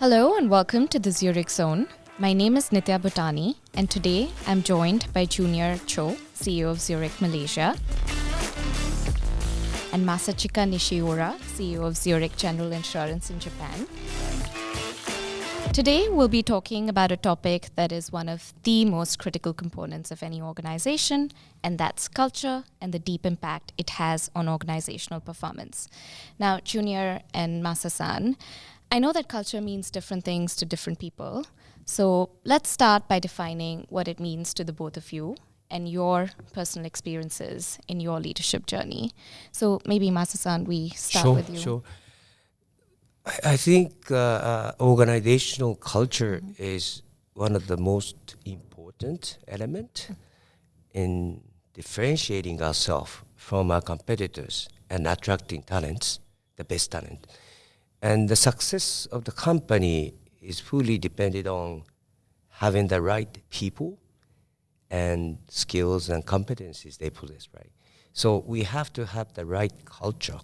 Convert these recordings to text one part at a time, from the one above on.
Hello and welcome to the Zurich Zone. My name is Nitya Bhutani and today I'm joined by Junior Cho, CEO of Zurich, Malaysia, and Masachika Nishiura, CEO of Zurich General Insurance in Japan. Today we'll be talking about a topic that is one of the most critical components of any organization, and that's culture and the deep impact it has on organizational performance. Now, Junior and Masa-san, I know that culture means different things to different people. So let's start by defining what it means to the both of you and your personal experiences in your leadership journey. So maybe Masa-san, we start with you. Sure. I think organizational culture is one of the most important element in differentiating ourselves from our competitors and attracting talents, the best talent. And the success of the company is fully dependent on having the right people and skills and competencies they possess, right? So we have to have the right culture.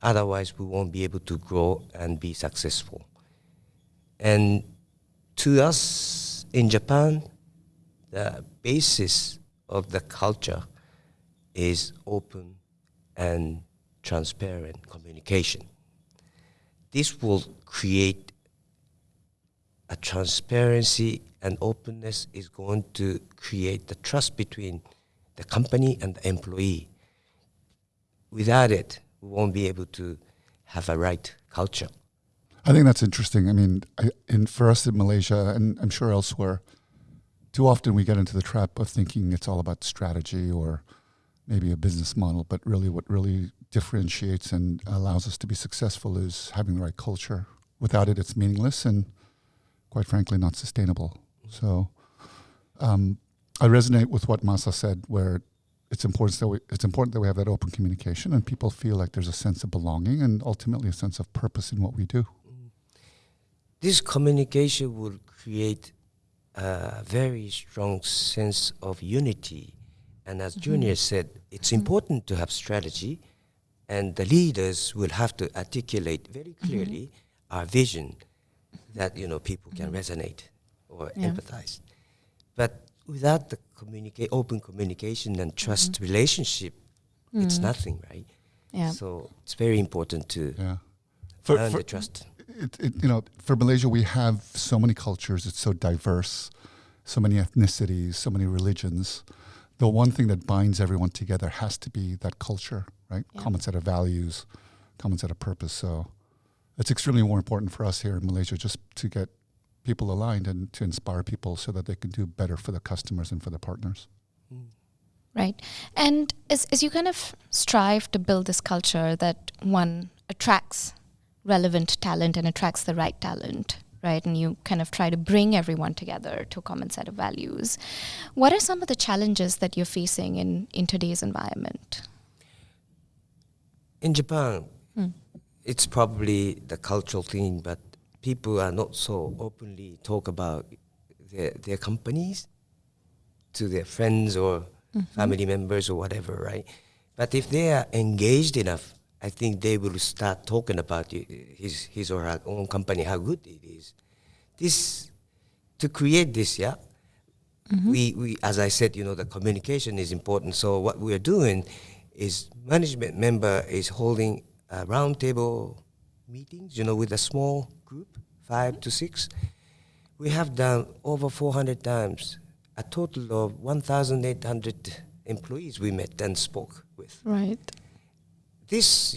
Otherwise, we won't be able to grow and be successful. And to us in Japan, the basis of the culture is open and transparent communication. This will create a transparency, and openness is going to create the trust between the company and the employee. Without it, we won't be able to have a right culture. I think that's interesting. I mean, for us in Malaysia, and I'm sure elsewhere, too often we get into the trap of thinking it's all about strategy or maybe a business model, but really what really differentiates and allows us to be successful is having the right culture. Without it, it's meaningless and, quite frankly, not sustainable. So I resonate with what Masa said, where it's important that we have that open communication and people feel like there's a sense of belonging and ultimately a sense of purpose in what we do. This communication will create a very strong sense of unity. And as Junior said, it's important to have strategy, and the leaders will have to articulate very clearly our vision that people can resonate or empathize. But without the open communication and trust relationship, it's nothing, right? Yeah. So it's very important to earn the trust. For Malaysia, we have so many cultures. It's so diverse, so many ethnicities, so many religions. The one thing that binds everyone together has to be that culture, right? Yeah. Common set of values, common set of purpose. So it's extremely more important for us here in Malaysia just to get people aligned and to inspire people so that they can do better for the customers and for the partners. Right. And as you kind of strive to build this culture that one attracts relevant talent and attracts the right talent, right? And you kind of try to bring everyone together to a common set of values. What are some of the challenges that you're facing in today's environment? In Japan, it's probably the cultural thing, but people are not so openly talk about their companies to their friends or family members or whatever, right? But if they are engaged enough, I think they will start talking about his or her own company, how good it is. To create this, we as I said, the communication is important. So what we are doing is management member is holding roundtable meetings, with a small group, 5 to 6. We have done over 400 times, a total of 1,800 employees we met and spoke with. Right. This,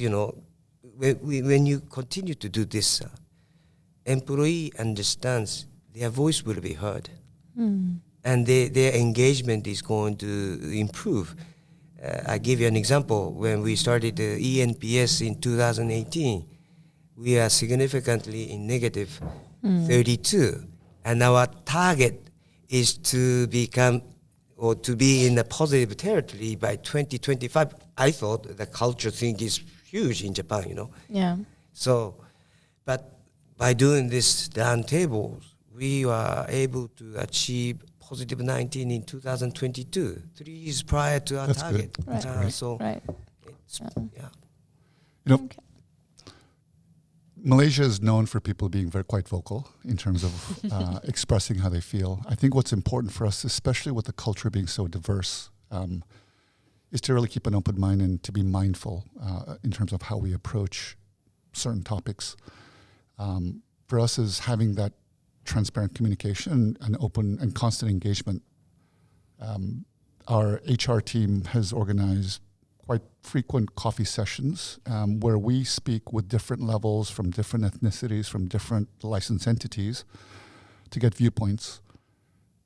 when you continue to do this, employee understands their voice will be heard, and their engagement is going to improve. I give you an example. When we started the ENPS in 2018, we are significantly in negative 32, and our target is to become or to be in a positive territory by 2025. I thought the culture thing is huge in Japan, Yeah. So, but by doing this round tables, we were able to achieve positive 19 in 2022, 3 years prior to our That's target. good. That's great. So, Right. it's, Yeah. You know, Okay. Malaysia is known for people being quite vocal in terms of expressing how they feel. I think what's important for us, especially with the culture being so diverse, is to really keep an open mind and to be mindful in terms of how we approach certain topics. For us, is having that transparent communication and open and constant engagement. Our HR team has organized quite frequent coffee sessions where we speak with different levels from different ethnicities, from different licensed entities to get viewpoints.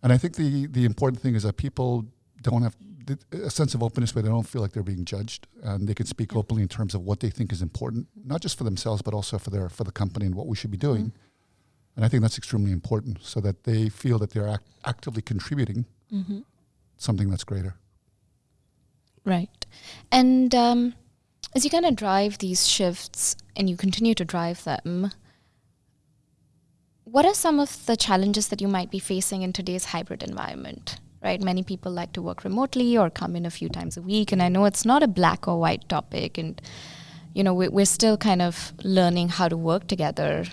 And I think the important thing is that people don't have a sense of openness where they don't feel like they're being judged, and they can speak openly in terms of what they think is important, not just for themselves, but also for the company and what we should be doing. And I think that's extremely important so that they feel that they're actively contributing something that's greater. Right. And as you kind of drive these shifts and you continue to drive them, what are some of the challenges that you might be facing in today's hybrid environment? Right? Many people like to work remotely or come in a few times a week. And I know it's not a black or white topic. And, we're still kind of learning how to work together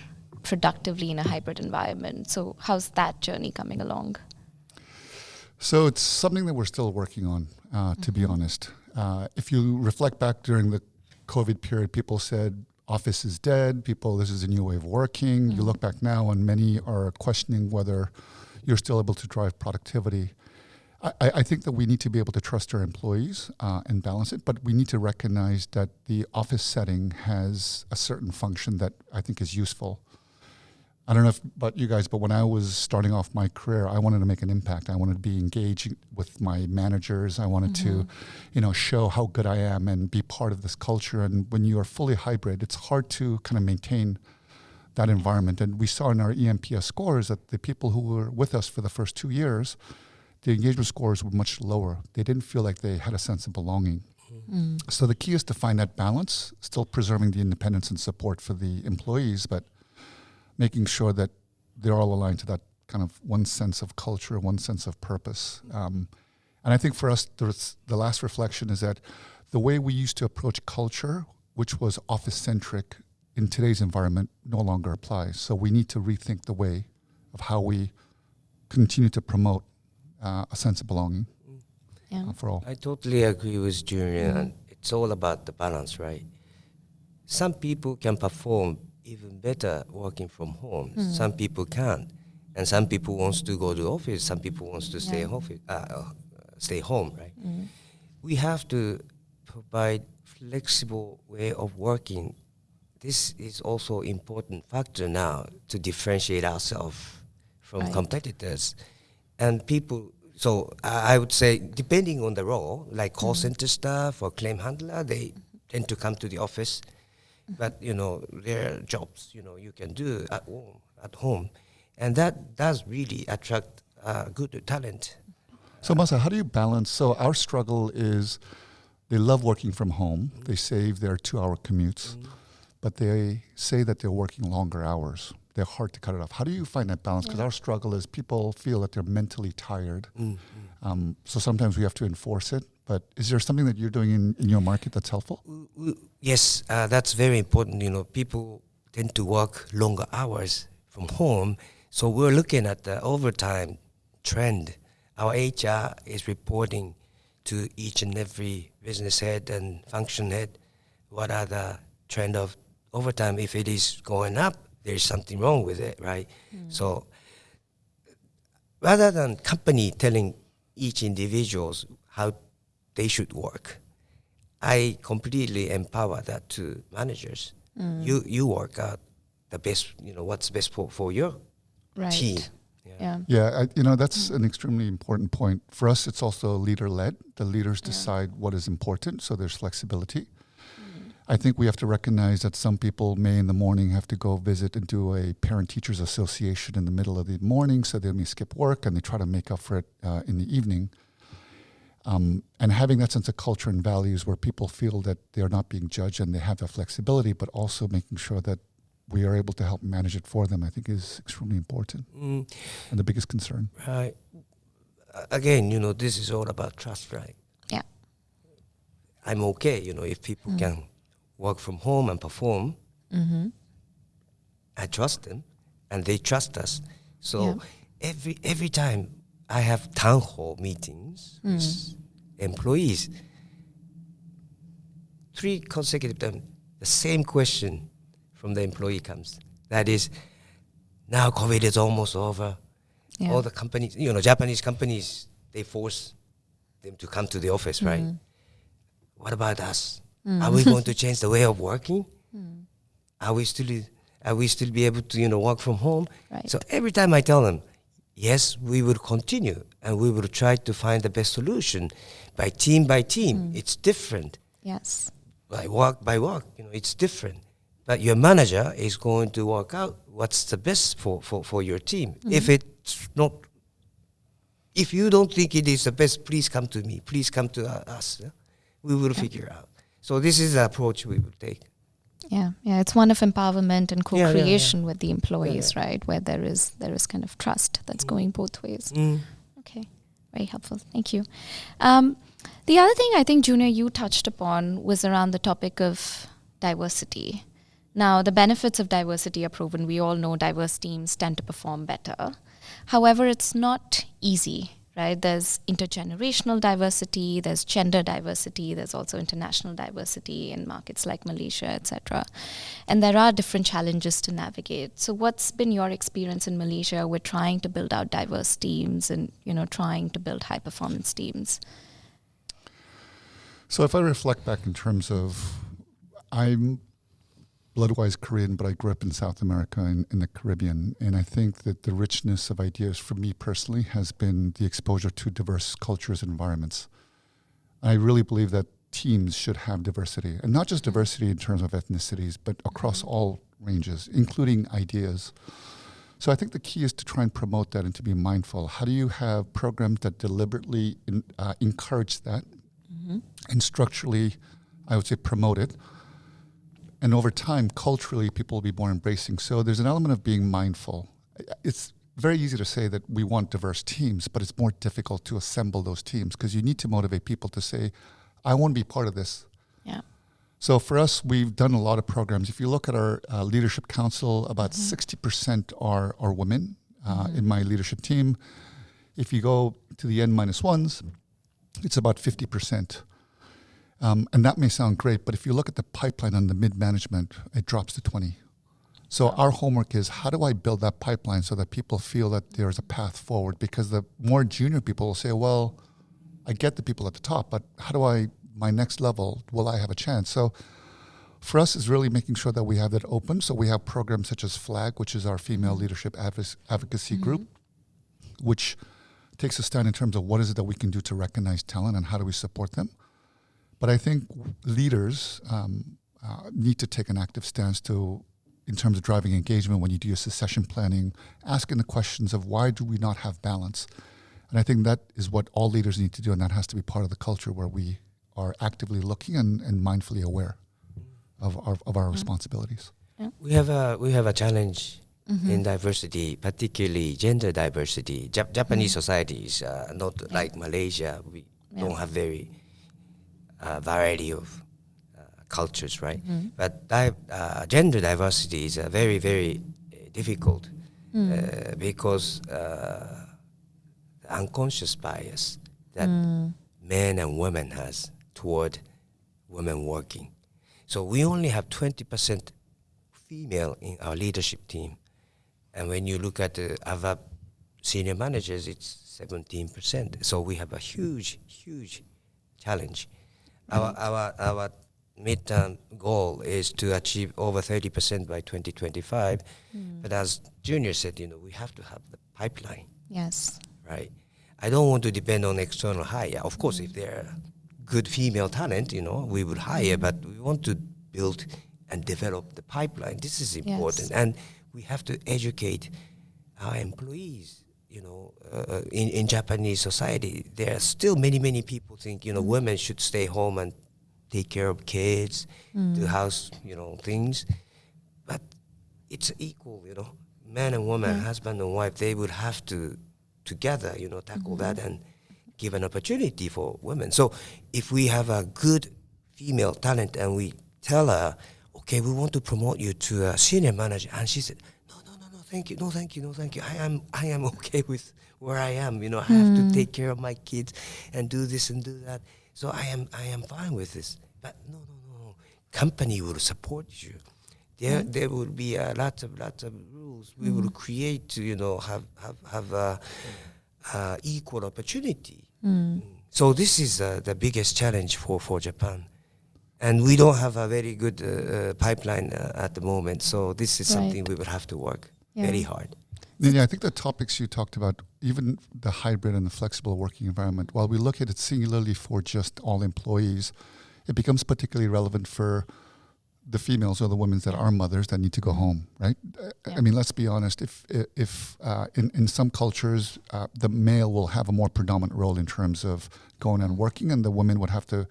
productively in a hybrid environment. So how's that journey coming along? So it's something that we're still working on, to be honest. If you reflect back during the COVID period, people said office is dead. This is a new way of working. You look back now and many are questioning whether you're still able to drive productivity. I think that we need to be able to trust our employees and balance it, but we need to recognize that the office setting has a certain function that I think is useful. I don't know about you guys, but when I was starting off my career, I wanted to make an impact. I wanted to be engaging with my managers. I wanted to, show how good I am and be part of this culture. And when you are fully hybrid, it's hard to kind of maintain that environment. And we saw in our EMPS scores that the people who were with us for the first 2 years, the engagement scores were much lower. They didn't feel like they had a sense of belonging. So the key is to find that balance, still preserving the independence and support for the employees, but making sure that they're all aligned to that kind of one sense of culture, one sense of purpose. And I think for us, the last reflection is that the way we used to approach culture, which was office-centric in today's environment, no longer applies. So we need to rethink the way of how we continue to promote a sense of belonging for all. I totally agree with Julian. It's all about the balance, right? Some people can perform even better working from home. Some people can't. And some people wants to go to office. Some people wants to stay home, right? We have to provide flexible way of working. This is also important factor now to differentiate ourselves from competitors. And people, so I would say, depending on the role, like call center staff or claim handler, they tend to come to the office. But, there are jobs, you can do at home. And that does really attract good talent. So, Masa, how do you balance? So our struggle is they love working from home. They save their 2-hour commutes, but they say that they're working longer hours. They're hard to cut it off. How do you find that balance? Because our struggle is people feel that they're mentally tired. So sometimes we have to enforce it. But is there something that you're doing in your market that's helpful? Yes, that's very important. People tend to work longer hours from home. So we're looking at the overtime trend. Our HR is reporting to each and every business head and function head what are the trend of overtime. If it is going up, there's something wrong with it, right? So rather than company telling each individuals how they should work, I completely empower that to managers. You work out the best, what's best for your team. Yeah, that's an extremely important point. For us, it's also leader-led. The leaders decide what is important, so there's flexibility. I think we have to recognize that some people may in the morning have to go visit and do a parent-teachers association in the middle of the morning, so they may skip work and they try to make up for it in the evening. And having that sense of culture and values where people feel that they're not being judged and they have that flexibility, but also making sure that we are able to help manage it for them, I think is extremely important and the biggest concern. Right. Again, this is all about trust, right? Yeah. I'm okay, if people can work from home and perform. I trust them, and they trust us. So Yeah. every time I have town hall meetings with employees, 3 consecutive times, the same question from the employee comes. That is, now COVID is almost over. Yeah. All the companies, Japanese companies, they force them to come to the office, right? What about us? Are we going to change the way of working? Are we still be able to, work from home? Right. So every time I tell them, yes, we will continue, and we will try to find the best solution by team. It's different. Yes. By work, it's different. But your manager is going to work out what's the best for your team. If it's not, if you don't think it is the best, please come to me. Please come to us. We will figure out. So this is the approach we will take. Yeah, it's one of empowerment and Yeah, co-creation with the employees, right? Where there is kind of trust that's going both ways. Okay, very helpful. Thank you. The other thing I think, Junior, you touched upon was around the topic of diversity. Now, the benefits of diversity are proven. We all know diverse teams tend to perform better. However, it's not easy, right? There's intergenerational diversity, there's gender diversity, there's also international diversity in markets like Malaysia, etc. And there are different challenges to navigate. So what's been your experience in Malaysia with trying to build out diverse teams and, trying to build high performance teams? So if I reflect back in terms of, I'm blood-wise Korean, but I grew up in South America, in the Caribbean. And I think that the richness of ideas for me personally has been the exposure to diverse cultures and environments. I really believe that teams should have diversity, and not just diversity in terms of ethnicities, but across all ranges, including ideas. So I think the key is to try and promote that and to be mindful. How do you have programs that deliberately encourage that and structurally, I would say, promote it? And over time, culturally, people will be more embracing. So there's an element of being mindful. It's very easy to say that we want diverse teams, but it's more difficult to assemble those teams because you need to motivate people to say, I want to be part of this. Yeah. So for us, we've done a lot of programs. If you look at our leadership council, about 60% are women in my leadership team. If you go to the N-1s, it's about 50%. And that may sound great, but if you look at the pipeline on the mid-management, it drops to 20. So our homework is, how do I build that pipeline so that people feel that there's a path forward? Because the more junior people will say, well, I get the people at the top, but how do my next level, will I have a chance? So for us, is really making sure that we have that open. So we have programs such as FLAG, which is our female leadership advocacy group, which takes a stand in terms of what is it that we can do to recognize talent and how do we support them. But I think leaders need to take an active stance in terms of driving engagement when you do your succession planning, asking the questions of why do we not have balance? And I think that is what all leaders need to do, and that has to be part of the culture where we are actively looking and mindfully aware of our responsibilities. Yeah. We have a challenge in diversity, particularly gender diversity. Japanese society is not like Malaysia. We don't have very variety of cultures, right? But gender diversity is very, very difficult because the unconscious bias that men and women has toward women working. So we only have 20% female in our leadership team. And when you look at the other senior managers, it's 17%. So we have a huge, huge challenge. Our midterm goal is to achieve over 30% by 2025. But as Junior said, we have to have the pipeline. Yes. Right. I don't want to depend on external hire. Of course, if there are good female talent, we would hire, but we want to build and develop the pipeline. This is important. Yes. And we have to educate our employees. In Japanese society, there are still many people think, women should stay home and take care of kids, do house, things. But it's equal, man and woman, husband and wife, they would have to together, tackle that and give an opportunity for women. So if we have a good female talent and we tell her, okay, we want to promote you to a senior manager. And she said, no, thank you, no, thank you, no, thank you. I am okay with where I am. I have to take care of my kids and do this and do that. So I am fine with this. But no. Company will support you. There will be lots of rules. We will create to have equal opportunity. So this is the biggest challenge for Japan, and we don't have a very good pipeline at the moment. So this is something we will have to work very hard. Yeah, I think the topics you talked about, even the hybrid and the flexible working environment, while we look at it singularly for just all employees, it becomes particularly relevant for the females or the women that are mothers that need to go home, right? I mean, let's be honest. If in some cultures, the male will have a more predominant role in terms of going and working, and the women would have to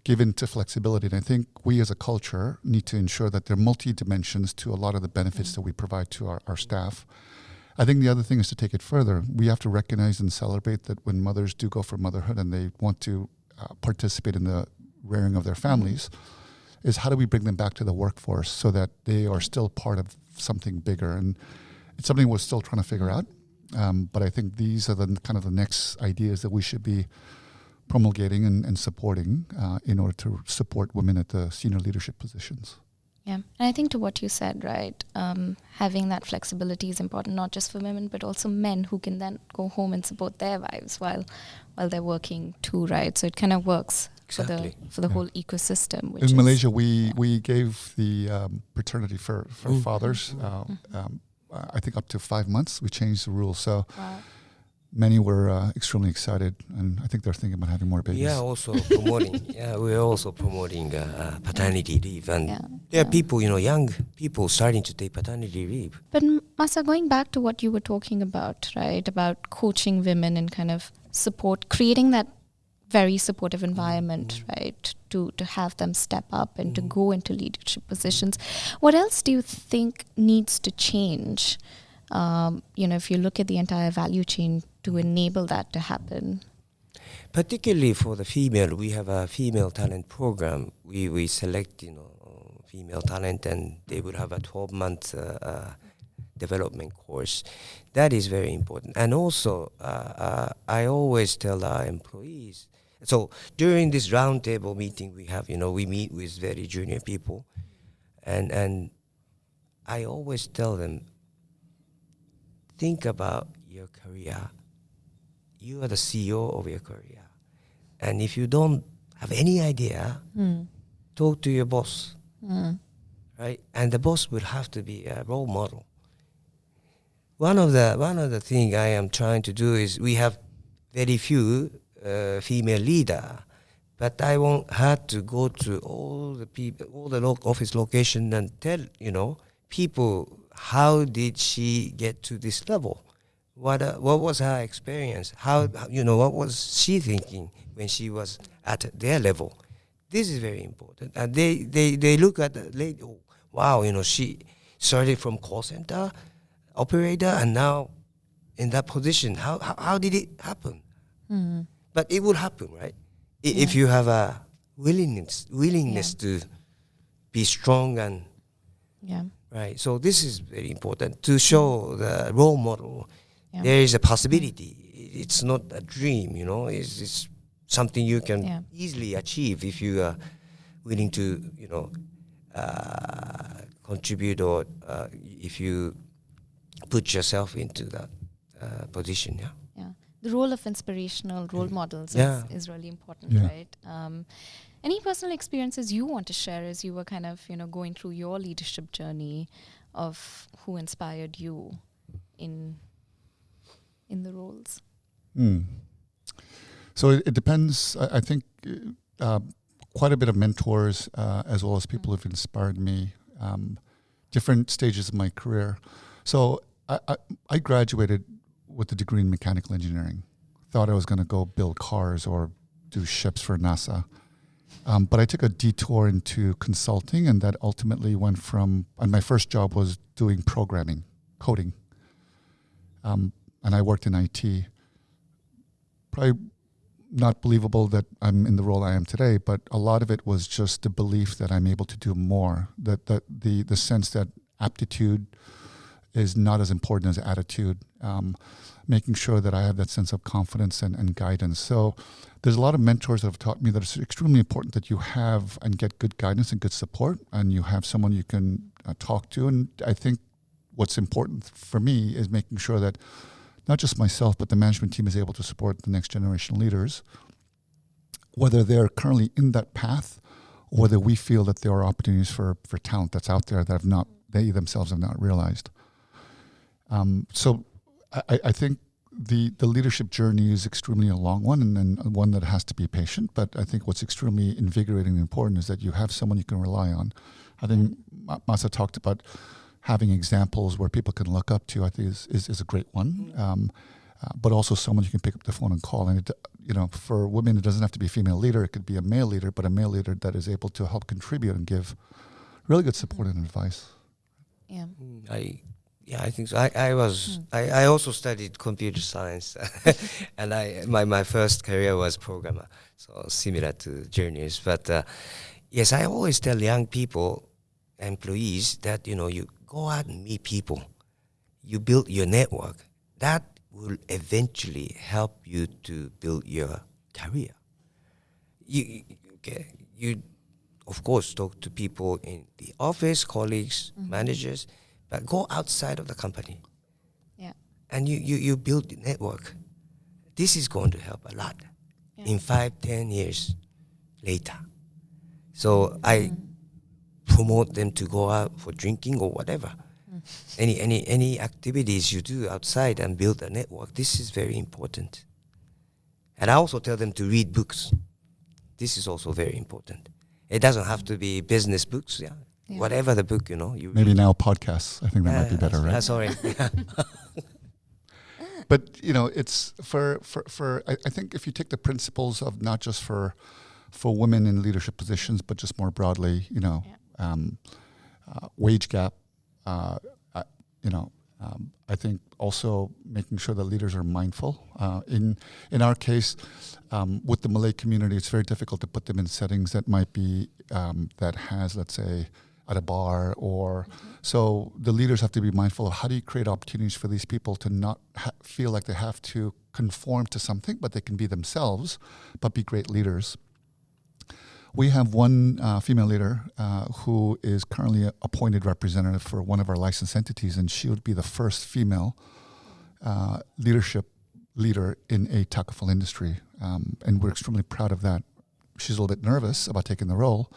give in to flexibility. And I think we as a culture need to ensure that there are multi-dimensions to a lot of the benefits that we provide to our staff. I think the other thing is to take it further. We have to recognize and celebrate that when mothers do go for motherhood and they want to participate in the rearing of their families, is how do we bring them back to the workforce so that they are still part of something bigger? And it's something we're still trying to figure out. But I think these are the kind of the next ideas that we should be promulgating and supporting in order to support women at the senior leadership positions. Yeah, and I think to what you said, right, having that flexibility is important, not just for women, but also men who can then go home and support their wives while they're working too, right? So it kind of works for the whole ecosystem. Which in Malaysia, we gave the paternity for fathers, I think up to 5 months. We changed the rules. So many were extremely excited, and I think they're thinking about having more babies. Yeah, also promoting. We're also promoting paternity leave, and there are people, young people starting to take paternity leave. But Masa, going back to what you were talking about, right, about coaching women and kind of creating that very supportive environment, right, to have them step up and to go into leadership positions. What else do you think needs to change? If you look at the entire value chain to enable that to happen. Particularly for the female, we have a female talent program. We select, female talent, and they would have a 12-month development course. That is very important. And also, I always tell our employees, so during this roundtable meeting we have, we meet with very junior people, and I always tell them, think about your career. You are the CEO of your career. And if you don't have any idea, talk to your boss, right? And the boss will have to be a role model. One of the things I am trying to do is we have very few female leader, but I won't have to go to all the people, all the office location and tell people how did she get to this level. What was her experience? What was she thinking when she was at their level? This is very important. And they look at the lady, wow, she started from call center operator and now in that position. How did it happen? But it will happen, right? If you have a willingness to be strong and right. So this is very important to show the role model. There is a possibility. It's not a dream, It's something you can easily achieve if you are willing to, contribute, or if you put yourself into that position. The role of inspirational role models is really important, right? Any personal experiences you want to share as you were kind of, going through your leadership journey of who inspired you in the roles? So it depends. I think quite a bit of mentors as well as people who've inspired me, different stages of my career. So I graduated with a degree in mechanical engineering. Thought I was going to go build cars or do ships for NASA. But I took a detour into consulting, and that ultimately went from, and my first job was doing programming, coding. And I worked in IT. Probably not believable that I'm in the role I am today, but a lot of it was just the belief that I'm able to do more, that the sense that aptitude is not as important as attitude, making sure that I have that sense of confidence and guidance. So there's a lot of mentors that have taught me that it's extremely important that you have and get good guidance and good support, and you have someone you can talk to. And I think what's important for me is making sure that not just myself, but the management team is able to support the next generation leaders, whether they're currently in that path or whether we feel that there are opportunities for talent that's out there that they themselves have not realized. So I think the leadership journey is extremely a long one and one that has to be patient. But I think what's extremely invigorating and important is that you have someone you can rely on. I think Masa talked about having examples where people can look up to. I think is a great one. But also someone you can pick up the phone and call. And for women, it doesn't have to be a female leader. It could be a male leader, but a male leader that is able to help contribute and give really good support and advice. Yeah. I think so. I also studied computer science, and my first career was programmer, so similar to journeys. But yes, I always tell young people, employees, that you go out and meet people, you build your network. That will eventually help you to build your career. You of course talk to people in the office, colleagues, managers. But go outside of the company, and you build the network. This is going to help a lot in 5-10 years later. So I promote them to go out for drinking or whatever. Any activities you do outside and build a network. This is very important. And I also tell them to read books. This is also very important. It doesn't have to be business books. Yeah. Whatever the book, you maybe read. now podcasts. I think that might be better, right? Sorry. But it's for I think if you take the principles of not just for women in leadership positions, but just more broadly, wage gap. I think also making sure that leaders are mindful. In our case, with the Malay community, it's very difficult to put them in settings that might be that has, let's say, at a bar or so the leaders have to be mindful of how do you create opportunities for these people to not feel like they have to conform to something, but they can be themselves, but be great leaders. We have one female leader who is currently appointed representative for one of our licensed entities, and she would be the first female leadership leader in a takaful industry, and we're extremely proud of that. She's a little bit nervous about taking the role,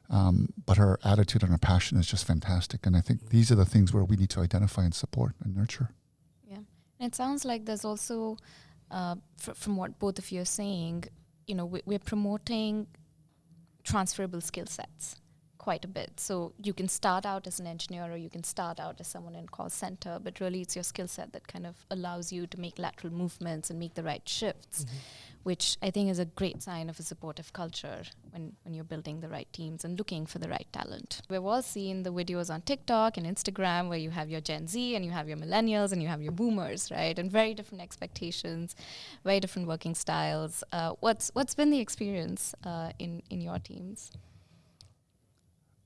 but her attitude and her passion is just fantastic. And I think these are the things where we need to identify and support and nurture. Yeah. And it sounds like there's also, from what both of you are saying, we're promoting transferable skill sets quite a bit. So you can start out as an engineer or you can start out as someone in call center, but really it's your skill set that kind of allows you to make lateral movements and make the right shifts, which I think is a great sign of a supportive culture when you're building the right teams and looking for the right talent. We've all seen the videos on TikTok and Instagram where you have your Gen Z and you have your millennials and you have your boomers, right? And very different expectations, very different working styles. What's been the experience in your teams?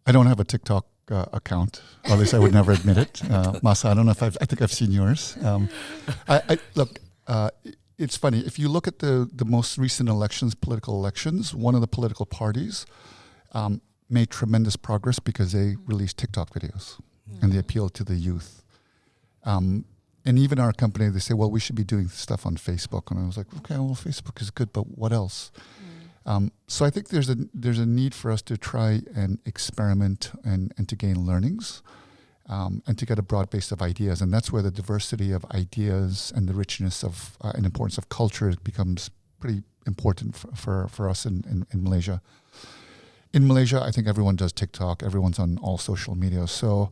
I don't have a TikTok account, or at least I would never admit it. Masa, I don't know if I think I've seen yours. Look, it's funny. If you look at the most recent political elections, one of the political parties made tremendous progress because they released TikTok videos and they appealed to the youth. And even our company, they say, well, we should be doing stuff on Facebook. And I was like, okay, well, Facebook is good, but what else? So I think there's a need for us to try and experiment and to gain learnings and to get a broad base of ideas. And that's where the diversity of ideas and the richness of and importance of culture becomes pretty important for us in Malaysia. In Malaysia, I think everyone does TikTok. Everyone's on all social media. So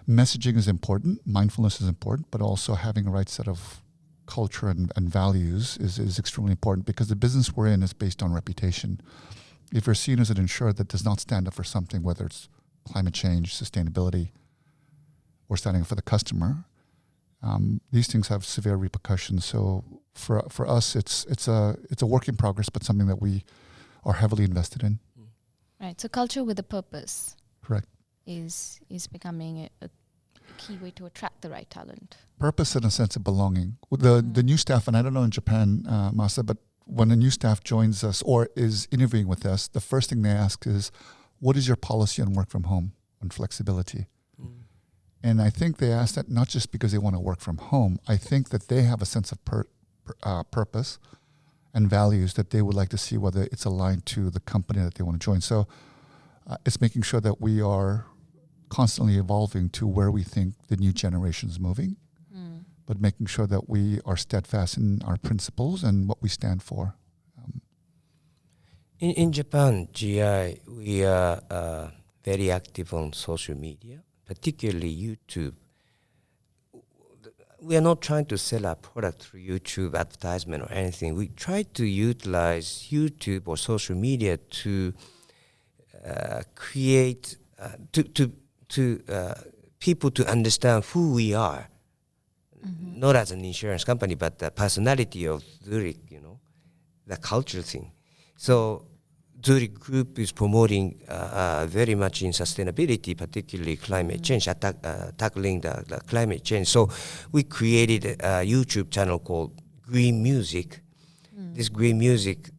messaging is important. Mindfulness is important, but also having a right set of culture and values is extremely important because the business we're in is based on reputation. If you're seen as an insurer that does not stand up for something, whether it's climate change, sustainability, or standing up for the customer, these things have severe repercussions. So for us, it's a work in progress, but something that we are heavily invested in. Right. So culture with a purpose. Correct. Is becoming a key way to attract the right talent. Purpose and a sense of belonging. The new staff, and I don't know in Japan, Masa, but when a new staff joins us or is interviewing with us, the first thing they ask is, what is your policy on work from home, on flexibility? And I think they ask that not just because they want to work from home. I think that they have a sense of purpose and values that they would like to see whether it's aligned to the company that they want to join. So it's making sure that we are constantly evolving to where we think the new generation is moving, but making sure that we are steadfast in our principles and what we stand for. In Japan, GI, we are very active on social media, particularly YouTube. We are not trying to sell our product through YouTube advertisement or anything. We try to utilize YouTube or social media to create to people to understand who we are, not as an insurance company, but the personality of Zurich, the culture thing. So Zurich Group is promoting very much in sustainability, particularly climate change, tackling the climate change. So we created a YouTube channel called Green Music. This Green Music,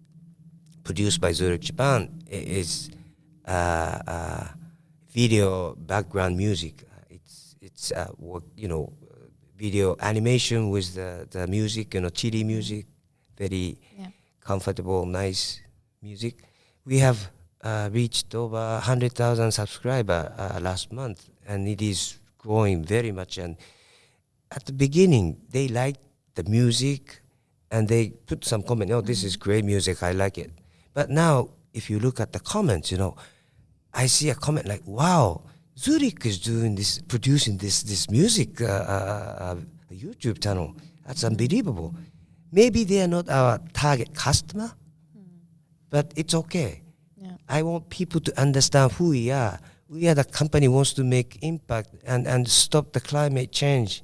produced by Zurich Japan, is video background music. It's video animation with the music, chili music, very comfortable, nice music. We have reached over 100,000 subscribers last month, and it is growing very much. And at the beginning, they liked the music, and they put some comment, "Oh, this is great music, I like it." But now, if you look at the comments, I see a comment like, "Wow, Zurich is doing this, producing this music YouTube channel. That's unbelievable." Maybe they are not our target customer, but it's okay. Yeah. I want people to understand who we are. We are the company who wants to make impact and stop the climate change.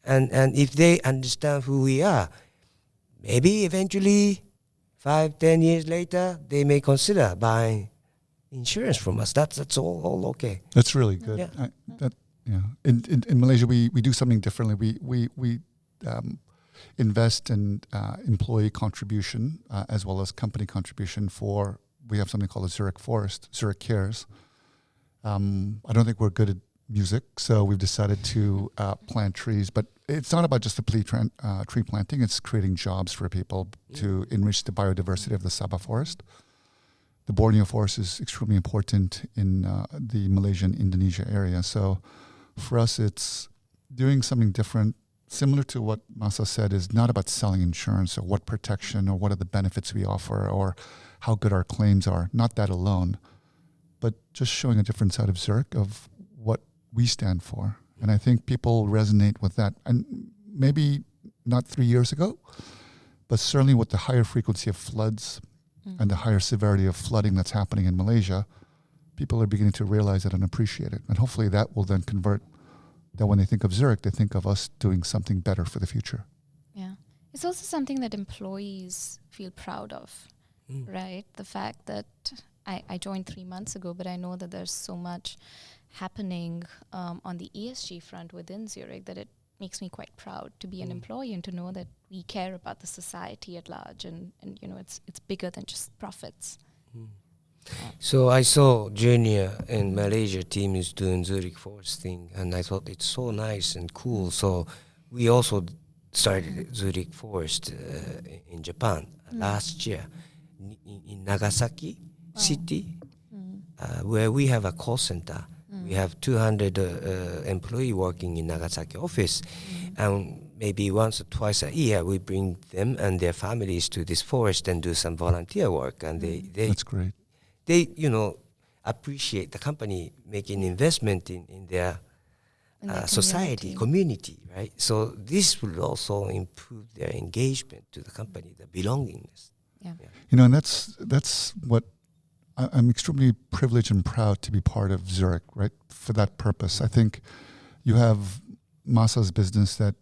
And if they understand who we are, maybe eventually 5-10 years later, they may consider buying insurance from us. That's all okay. That's really good. Yeah. In Malaysia, we do something differently. We invest in employee contribution as well as company contribution for. We have something called a Zurich Forest, Zurich Cares. I don't think we're good at music, so we've decided to plant trees. But it's not about just the tree planting. It's creating jobs for people to enrich the biodiversity of the Sabah forest. The Borneo forest is extremely important in the Malaysian-Indonesia area. So for us, it's doing something different, similar to what Masa said, is not about selling insurance or what protection or what are the benefits we offer or how good our claims are. Not that alone, but just showing a different side of Zurich of what we stand for. And I think people resonate with that. And maybe not 3 years ago, but certainly with the higher frequency of floods and the higher severity of flooding that's happening in Malaysia, people are beginning to realize it and appreciate it. And hopefully that will then convert that when they think of Zurich, they think of us doing something better for the future. Yeah. It's also something that employees feel proud of, right? The fact that I joined 3 months ago, but I know that there's so much happening on the ESG front within Zurich that it makes me quite proud to be an employee and to know that we care about the society at large and it's bigger than just profits. So I saw Junior in Malaysia team is doing Zurich Forest thing, and I thought it's so nice and cool. So we also started Zurich Forest in Japan last year in Nagasaki city, where we have a call center. We have 200 employees working in Nagasaki office, and maybe once or twice a year we bring them and their families to this forest and do some volunteer work. And they That's great. They appreciate the company making investment in their society, community, right? So this will also improve their engagement to the company, the belongingness. Yeah. And that's what I'm extremely privileged and proud to be part of Zurich, right? For that purpose. I think you have Masa's business that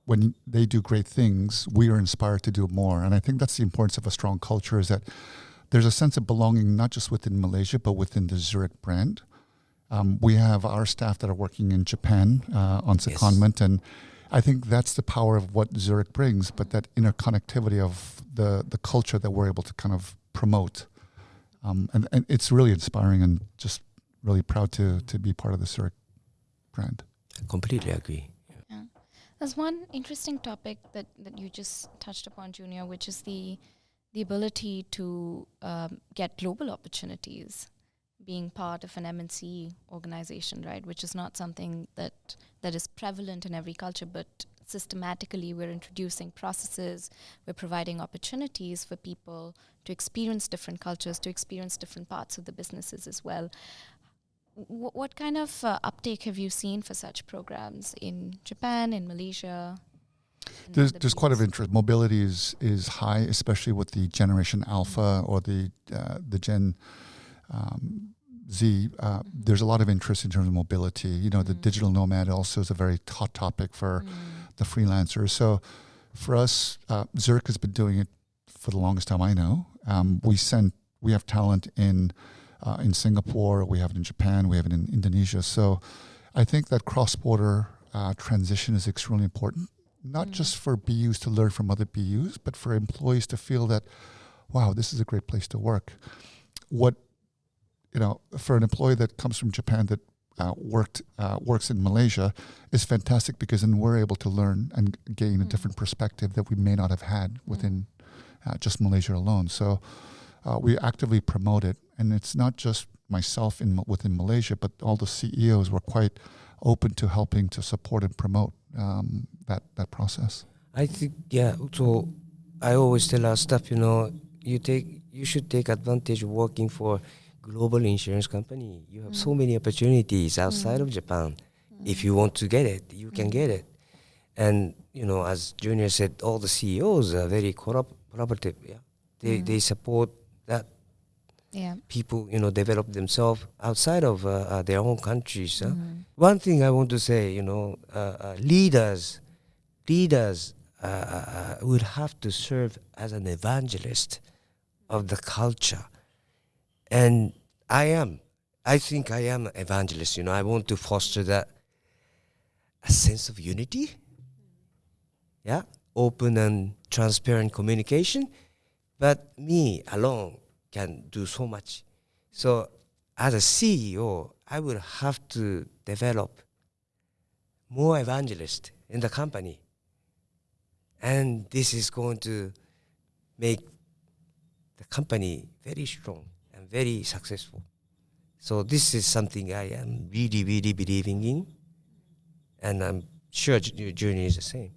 when they do great things, we are inspired to do more. And I think that's the importance of a strong culture, is that there's a sense of belonging, not just within Malaysia, but within the Zurich brand. We have our staff that are working in Japan on secondment, and I think that's the power of what Zurich brings, but that interconnectivity of the culture that we're able to kind of promote. And it's really inspiring, and just really proud to be part of the Zurich brand. I completely agree. Yeah. There's one interesting topic that you just touched upon, Junior, which is the ability to get global opportunities, being part of an MNC organization, right? Which is not something that is prevalent in every culture, but systematically we're introducing processes, we're providing opportunities for people to experience different cultures, to experience different parts of the businesses as well. What kind of uptake have you seen for such programs in Japan, in Malaysia? There's quite of interest. Mobility is high, especially with the Generation Alpha or the Gen Z. There's a lot of interest in terms of mobility. You know, the digital nomad also is a very hot topic for the freelancers. So for us, Zurich has been doing it for the longest time I know. We have talent in Singapore, we have it in Japan, we have it in Indonesia. So I think that cross-border transition is extremely important, not just for BUs to learn from other BUs, but for employees to feel that, wow, this is a great place to work. For an employee that comes from Japan that works in Malaysia is fantastic, because then we're able to learn and gain a different perspective that we may not have had within just Malaysia alone. So we actively promote it, and it's not just myself within Malaysia, but all the CEOs were quite open to helping to support and promote that process. I think, so I always tell our staff, you should take advantage of working for global insurance company. You have so many opportunities outside of Japan. If you want to get it, you can get it. And, as Junior said, all the CEOs are very collaborative. Yeah? They support that people, develop themselves outside of their own countries. One thing I want to say, leaders would have to serve as an evangelist of the culture. And I think I am an evangelist. I want to foster a sense of unity. Yeah, open and transparent communication. But me alone can do so much. So as a CEO, I will have to develop more evangelists in the company. And this is going to make the company very strong and very successful. So this is something I am really, really believing in. And I'm sure your journey is the same.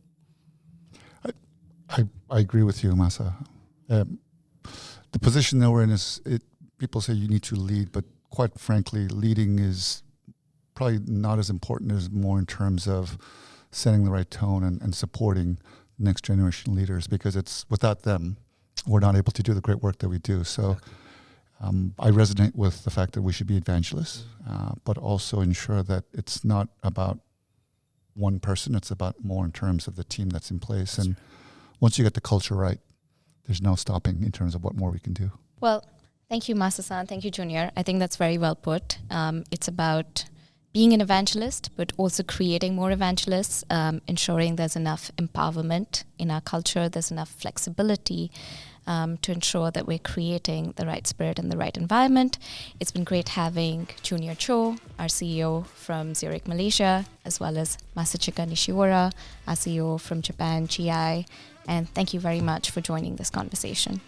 I agree with you, Masa. The position that we're in people say you need to lead, but quite frankly, leading is probably not as important as more in terms of setting the right tone and supporting next generation leaders, because it's without them, we're not able to do the great work that we do. So I resonate with the fact that we should be evangelists, but also ensure that it's not about one person, it's about more in terms of the team that's in place. And once you get the culture right, there's no stopping in terms of what more we can do. Well, thank you, Masa-san. Thank you, Junior. I think that's very well put. It's about being an evangelist, but also creating more evangelists, ensuring there's enough empowerment in our culture, there's enough flexibility to ensure that we're creating the right spirit and the right environment. It's been great having Junior Cho, our CEO from Zurich, Malaysia, as well as Masachika Nishiura, our CEO from Japan, GI. And thank you very much for joining this conversation.